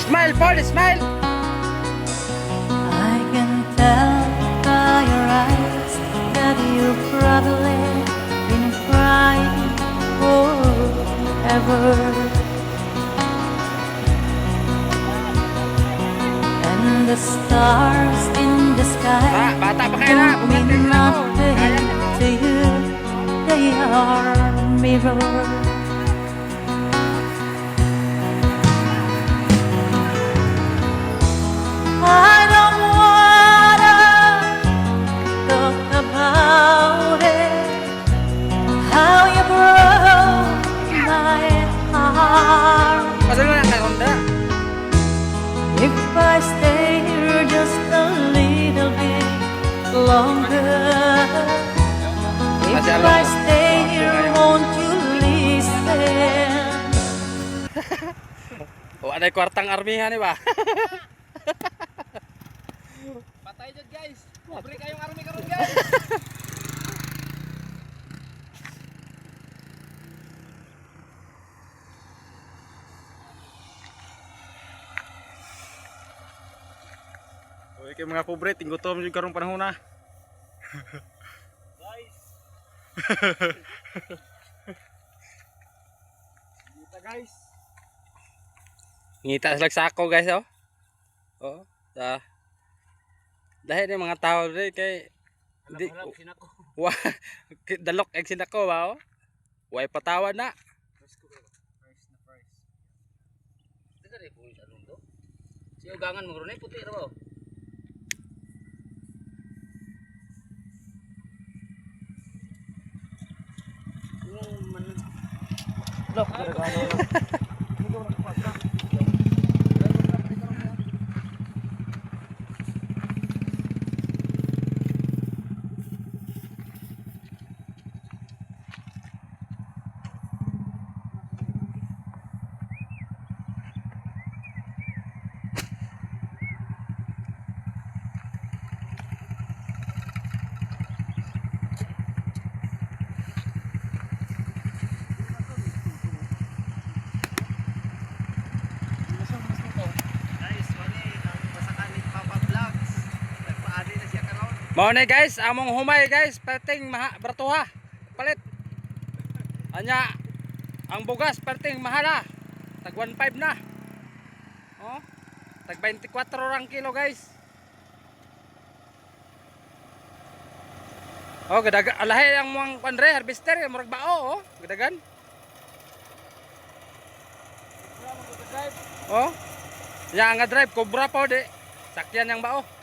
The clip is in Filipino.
Smile, Paul, smile. I can tell by your eyes that you've probably been crying forever. And the stars in the sky Bata pa kayo na. don't mean nothing to you. They are mirrors. I don't wanna talk about it, how you broke my heart. Padala na kay Honda. If I stay here just a little bit longer, if I stay here, won't you listen? O, anay kwartang armihan, di ba? Patay dyan guys. Pobre kayong army karon guys. Oy, kay mga pobre, tinggutom yung karong panahon na. Guys. Kita guys. Ngita sila sa ako, guys, oh. Oh, dahil yung mga tao rin kay di Harap sinako. wa dalok egg sinako ba, oh. Way patawad na. Price na price. Dito rin po sa lundo. Si ugangan mo ron ay puti ra ba? Yung man. Look, Mao na guys, among humay guys, perting bratuha. Palit. Anya ang bugas perting mahala. Tag 1.5 na. Oh. Tag 24 rang kilo guys. Oh, gadaga alahay ang mga pandre harvester murag bao, oh. Gadagan. Oh. Ya nga drive cobra pa di. Sakyan yang bao.